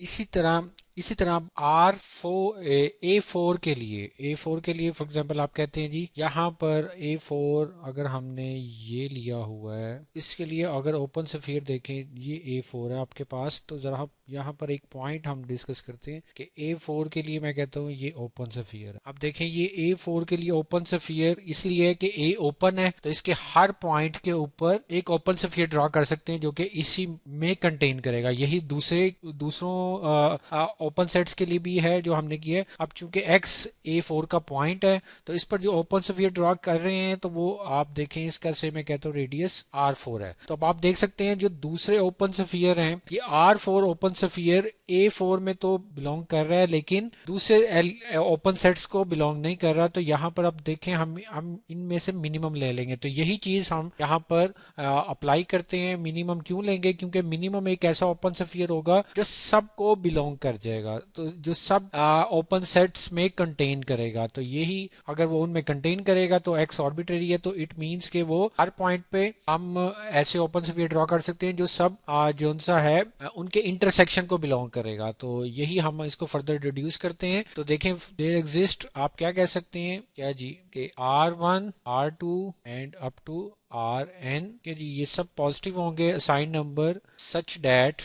اسی طرح A4 کے لیے فار ایگزامپل آپ کہتے ہیں جی یہاں پر A4 اگر ہم نے یہ لیا ہوا ہے، اس کے لیے اگر اوپن سفیر دیکھیں یہ A4 ہے آپ کے پاس، تو ذرا یہاں پر ایک پوائنٹ ہم ڈسکس کرتے ہیں کہ A4 کے لیے میں کہتا ہوں یہ اوپن سفیر ہے۔ اب دیکھیں یہ A4 کے لیے اوپن سفیر اس لیے ہے کہ A اوپن ہے، تو اس کے ہر پوائنٹ کے اوپر ایک اوپن سفیر ڈرا کر سکتے ہیں جو کہ اسی میں کنٹین کرے گا۔ یہی دوسروں اوپن سیٹس کے لیے بھی ہے جو ہم نے کیا ہے۔ اب چونکہ A4 کا پوائنٹ ہے تو اس پر جو اوپن سفیر ڈرا کر رہے ہیں تو وہ آپ دیکھیں اس کا سے میں کہتا ہوں ریڈیس R4 ہے۔ تو اب آپ دیکھ سکتے ہیں جو دوسرے اوپن سفیر ہیں یہ R4 اوپن سفیر A4 میں تو بلونگ کر رہا ہے لیکن دوسرے اوپن سیٹس کو بلونگ نہیں کر رہا، تو یہاں پر آپ دیکھیں ہم ان میں سے منیمم لے لیں گے، تو یہی چیز ہم یہاں پر اپلائی کرتے ہیں۔ منیمم کیوں لیں گے؟ کیونکہ منیمم ایک ایسا اوپن سفیر ہوگا جو سب کو بلونگ کر جائے گا، تو جو سب اوپن سیٹس میں کنٹین کرے گا، تو یہی اگر وہ ان میں کنٹین کرے گا تو ایکس آربیٹری ہے، تو اٹ مینس کہ وہ ہر پوائنٹ پہ ہم ایسے اوپن سفیر ڈرا کر سکتے ہیں جو سب جو سا ہے ان کے انٹرسیکشن کو بلونگ کرے گا، تو یہی ہم اس کو فردر ریڈیوس کرتے ہیں۔ تو دیکھیں دیر ایگزسٹ آپ کیا کہہ سکتے ہیں کیا جی کہ R1 R2 and up to Rn کہ جی یہ سب پازیٹیو ہوں گے اسائن نمبر سچ ڈیٹ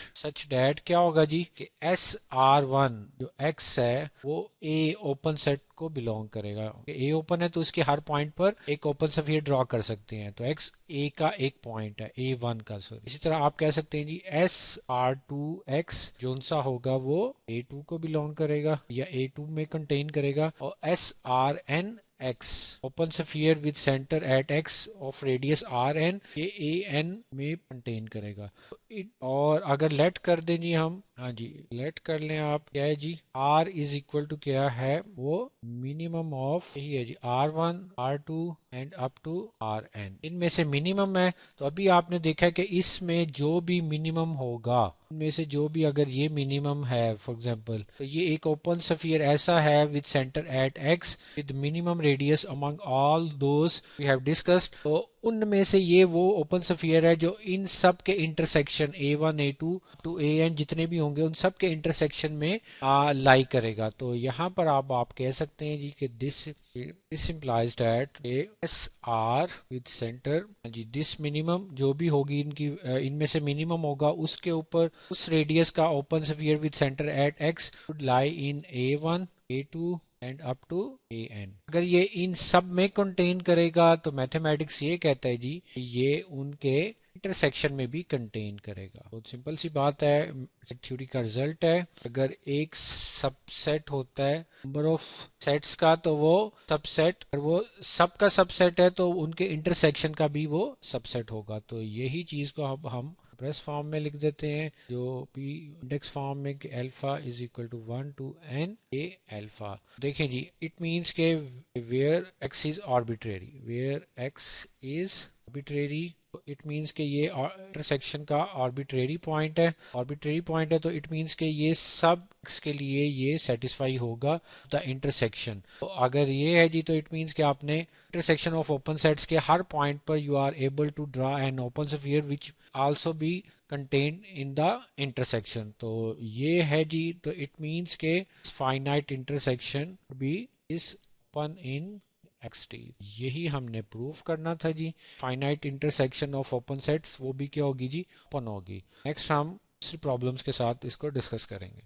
کیا ہوگا جی کہ SR1 جو X ہے وہ A اوپن سیٹ کو بلونگ کرے گا۔ A اوپن ہے تو اس کے ہر پوائنٹ پر ایک اوپن سفیر ڈرا کر سکتے ہیں، تو X A کا ایک پوائنٹ ہے A1 کا سوری۔ اسی طرح آپ کہہ سکتے ہیں جی SR2X جون سا ہوگا وہ A2 کو بلونگ کرے گا یا A2 میں کنٹین کرے گا، اور SRN X open sphere with center at X of radius Rn یہ An میں کنٹین کرے گا۔ اور اگر لیٹ کر دیں جی ہم، ہاں جی لیٹ کر لیں آپ، کیا ہے جی R از اکول ٹو کیا ہے وہ منیمم آف یہی ہے جی R1 R2 and up to Rn، ان میں سے منیمم ہے۔ تو ابھی آپ نے دیکھا کہ اس میں جو بھی منیمم ہوگا ان میں سے جو بھی اگر یہ منیمم ہے فار ایگزامپل، تو یہ ایک اوپن سفیر ایسا ہے with center at X with minimum radius among all those we have discussed، تو ان میں سے یہ وہ اوپن سفیر ہے جو ان سب کے intersection A1 A2 to AN جتنے بھی ہوں گے ان سب کے انٹرسیکشن میں لائی کرے گا۔ تو یہاں پر آپ کہہ سکتے ہیں جی کہ this implies that SR with center G this minimum جو بھی ہوگی ان میں سے منیمم ہوگا اس کے اوپر اس ریڈیس کا اوپن سفیر with center at X would lie in A1 A2 and up to An۔ اگر یہ ان سب میں کنٹین کرے گا تو میتھمیٹکس یہ کہتا ہے جی کہ یہ ان کے انٹرسیکشن میں بھی کنٹین کرے گا۔ بہت سمپل سی بات ہے، تھیوری کا رزلٹ ہے۔ اگر ایک سب سیٹ ہوتا ہے نمبر آف سیٹس کا تو وہ سب سیٹ، اگر وہ سب کا سب سیٹ ہے تو ان کے انٹرسیکشن کا بھی وہ سب سیٹ ہوگا۔ تو یہی چیز کو اب ہم پریس فارم میں لکھ دیتے ہیں جو پی انڈیکس فارم میں کہ alpha is equal to 1 to n a alpha. دیکھیں جی اٹ مینس کہ ویئر ایکس از آربیٹریری تو اٹ مینس کہ یہ انٹرسیکشن کا آربیٹریری پوائنٹ ہے تو اٹ مینس کہ یہ سب ایکس کے لیے یہ سیٹسفائی ہوگا دا انٹرسیکشن۔ تو اگر یہ ہے جی تو اٹ مینس کہ آپ نے انٹرسیکشن آف اوپن سیٹس کے ہر پوائنٹ پر you are able to draw an open sphere which also be contained in the intersection۔ تو یہ ہے جی تو it means کہ finite intersection be is open in XT۔ یہی ہم نے پروف کرنا تھا جی، finite intersection of open sets وہ بھی کیا ہوگی جی اوپن ہوگی۔ نیکسٹ ہم دوسری پرابلمس کے ساتھ اس کو ڈسکس کریں گے۔